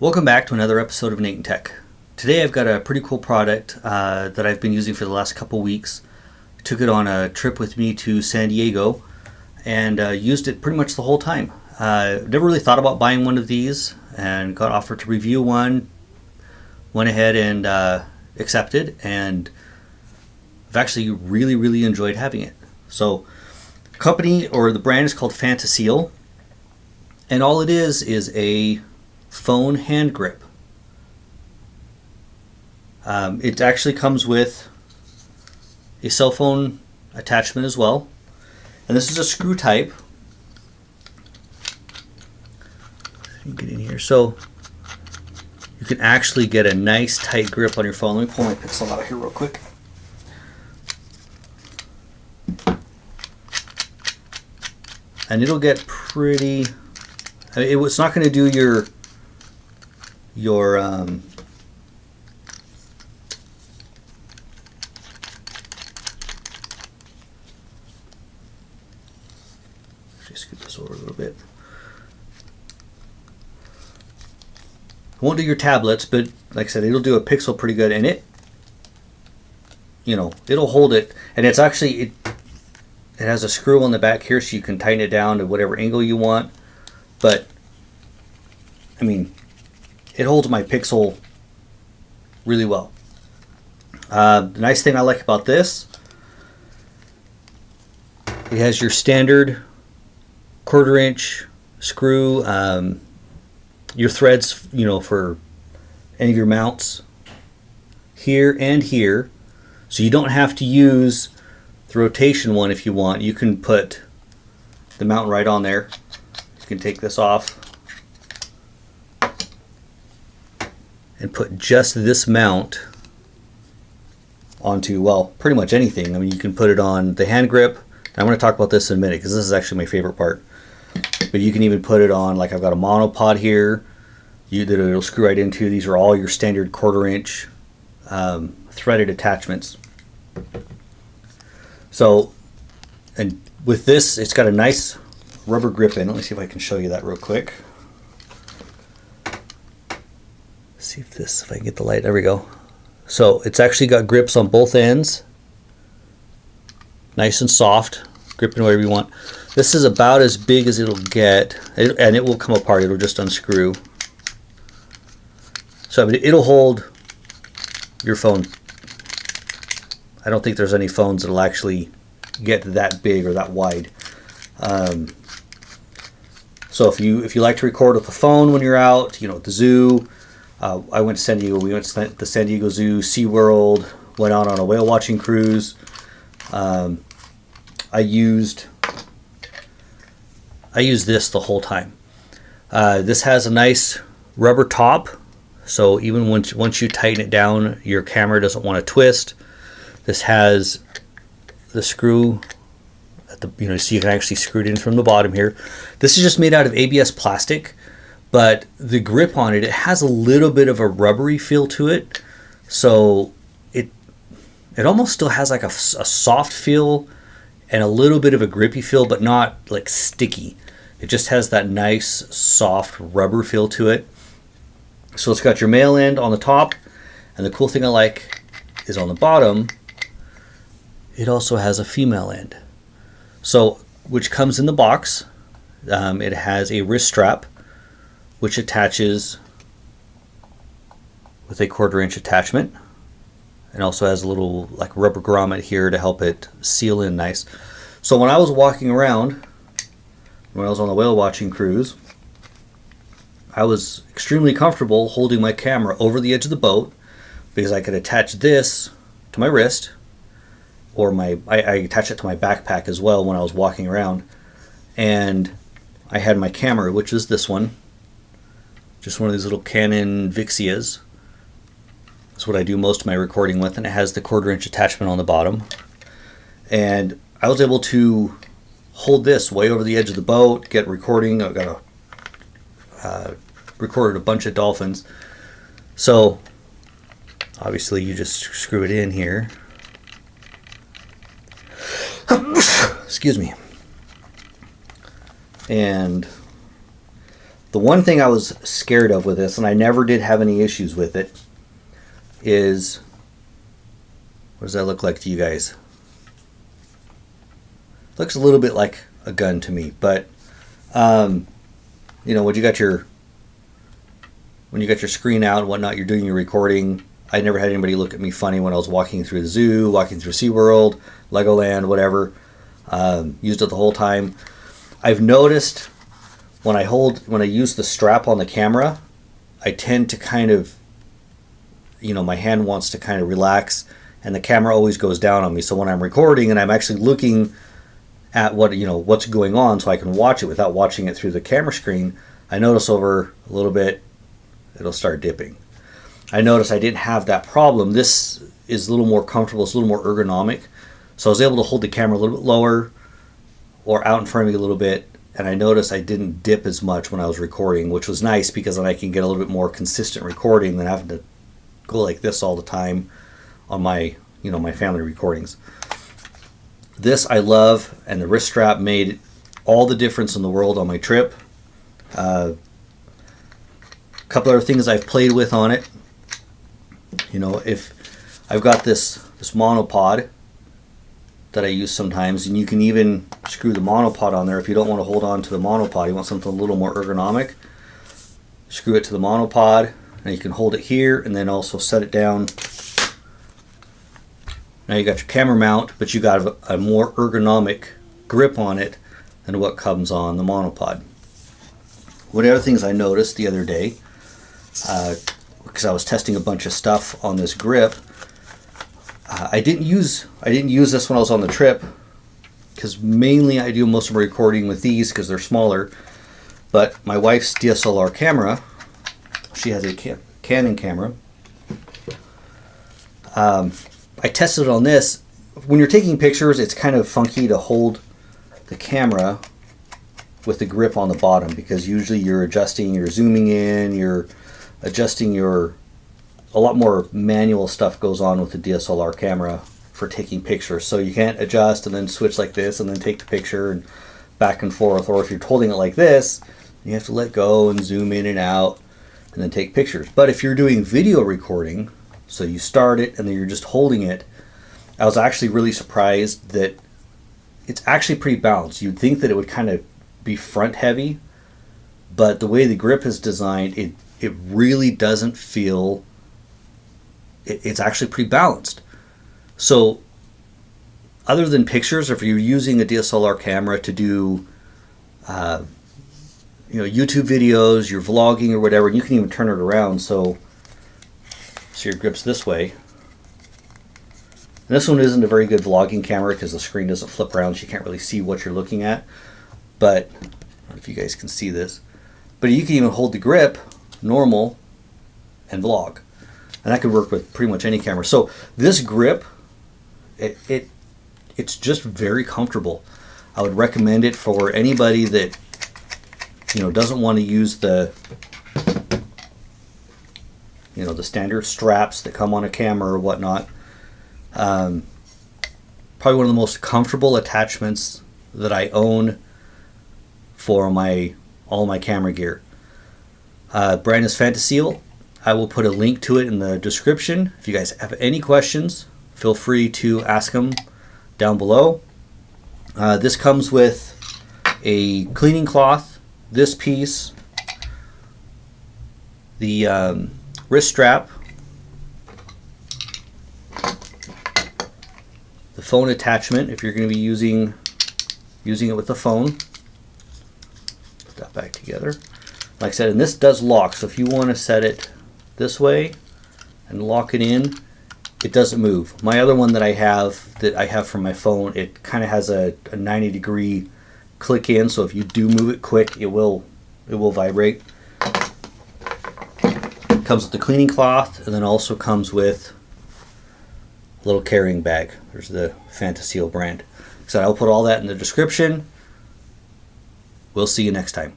Welcome back to another episode of NaytonTech. Today I've got a pretty cool product that I've been using for the last couple weeks. I took it on a trip with me to San Diego and used it pretty much the whole time. Never really thought about buying one of these and got offered to review one. Went ahead and accepted, and I've actually really enjoyed having it. So the company or the brand is called fantaseal, and all it is a phone hand grip. It actually comes with a cell phone attachment as well, and this is a screw type. Get in here, so you can actually get a nice tight grip on your phone. Let me pull my Pixel out of here real quick. And it'll get pretty. I mean, it's not going to do your scoot this over a little bit. It won't do your tablets, but like I said, it'll do a Pixel pretty good, and it'll hold it. And it's actually it has a screw on the back here, so you can tighten it down to whatever angle you want. But I mean, it holds my Pixel really well. The nice thing I like about this, it has your standard 1/4 inch screw, your threads, for any of your mounts here and here. So you don't have to use the rotation one if you want. You can put the mount right on there. You can take this off and put just this mount onto, well, pretty much anything. I mean, you can put it on the hand grip. I'm going to talk about this in a minute because this is actually my favorite part. But you can even put it on, like I've got a monopod here that it'll screw right into. These are all your standard 1/4 inch threaded attachments. So, and with this, it's got a nice rubber grip in. Let me see if I can show you that real quick. See if I can get the light. There we go. So it's actually got grips on both ends, nice and soft, gripping whatever you want. This is about as big as it'll get, and it will come apart. It'll just unscrew. So it'll hold your phone. I don't think there's any phones that'll actually get that big or that wide. So if you like to record with the phone when you're out, at the zoo. I went to San Diego. We went to the San Diego Zoo, SeaWorld, went out on a whale watching cruise. I used this the whole time. This has a nice rubber top, so even once you tighten it down, your camera doesn't want to twist. This has the screw at the so you can actually screw it in from the bottom here. This is just made out of ABS plastic. But the grip on it has a little bit of a rubbery feel to it. So it almost still has like a soft feel and a little bit of a grippy feel, but not like sticky. It just has that nice soft rubber feel to it. So it's got your male end on the top, and the cool thing I like is on the bottom, it also has a female end. So, which comes in the box. It has a wrist strap, which attaches with a 1/4 inch attachment, and also has a little like rubber grommet here to help it seal in nice. So when I was walking around, when I was on the whale watching cruise, I was extremely comfortable holding my camera over the edge of the boat because I could attach this to my wrist, or I attached it to my backpack as well when I was walking around, and I had my camera, which is this one. Just one of these little Canon Vixias. That's what I do most of my recording with, and it has the 1/4 inch attachment on the bottom. And I was able to hold this way over the edge of the boat, get recording. I've got recorded a bunch of dolphins. So obviously you just screw it in here. Excuse me. And The one thing I was scared of with this, and I never did have any issues with it, is, what does that look like to you guys? Looks a little bit like a gun to me, but you know, when you got your screen out and whatnot, you're doing your recording. I never had anybody look at me funny when I was walking through the zoo, walking through SeaWorld, Legoland, whatever. Used it the whole time. I've noticed when I use the strap on the camera, I tend to kind of, you know, my hand wants to kind of relax, and the camera always goes down on me. So when I'm recording and I'm actually looking at what's going on, so I can watch it without watching it through the camera screen, I notice over a little bit it'll start dipping. I noticed I didn't have that problem. This is a little more comfortable, it's a little more ergonomic, so I was able to hold the camera a little bit lower or out in front of me a little bit, and I noticed I didn't dip as much when I was recording, which was nice because then I can get a little bit more consistent recording than having to go like this all the time on my family recordings. This I love, and the wrist strap made all the difference in the world on my trip. A couple other things I've played with on it. You know, if I've got this monopod that I use sometimes, and you can even screw the monopod on there if you don't want to hold on to the monopod. You want something a little more ergonomic. Screw it to the monopod, and you can hold it here, and then also set it down. Now you got your camera mount, but you got a more ergonomic grip on it than what comes on the monopod. One of the other things I noticed the other day, because I was testing a bunch of stuff on this grip, I didn't use this when I was on the trip, because mainly I do most of my recording with these because they're smaller. But my wife's DSLR camera, she has a Canon camera. I tested it on this. When you're taking pictures, it's kind of funky to hold the camera with the grip on the bottom, because usually you're zooming in, you're adjusting a lot more manual stuff goes on with the DSLR camera for taking pictures. So you can't adjust and then switch like this and then take the picture and back and forth. Or if you're holding it like this, you have to let go and zoom in and out and then take pictures. But if you're doing video recording, so you start it and then you're just holding it, I was actually really surprised that it's actually pretty balanced. You'd think that it would kind of be front heavy, but the way the grip is designed, it really doesn't feel, it's actually pretty balanced. So other than pictures, if you're using a DSLR camera to do YouTube videos, you're vlogging or whatever, you can even turn it around so your grip's this way. And this one isn't a very good vlogging camera because the screen doesn't flip around, so you can't really see what you're looking at. But I don't know if you guys can see this, but you can even hold the grip normal and vlog, and that could work with pretty much any camera. So this grip, it's just very comfortable. I would recommend it for anybody that doesn't want to use the standard straps that come on a camera or whatnot. Probably one of the most comfortable attachments that I own for all my camera gear. Brand is fantaseal. I will put a link to it in the description. If you guys have any questions, feel free to ask them down below. This comes with a cleaning cloth, this piece, the wrist strap, the phone attachment if you're going to be using it with the phone. Put that back together. Like I said, and this does lock, so if you want to set it this way and lock it in, it doesn't move. My other one that I have from my phone, it kind of has a 90-degree click in, so if you do move it quick, it will vibrate. It comes with the cleaning cloth, and then also comes with a little carrying bag. There's the fantaseal brand. So I'll put all that in the description. We'll see you next time.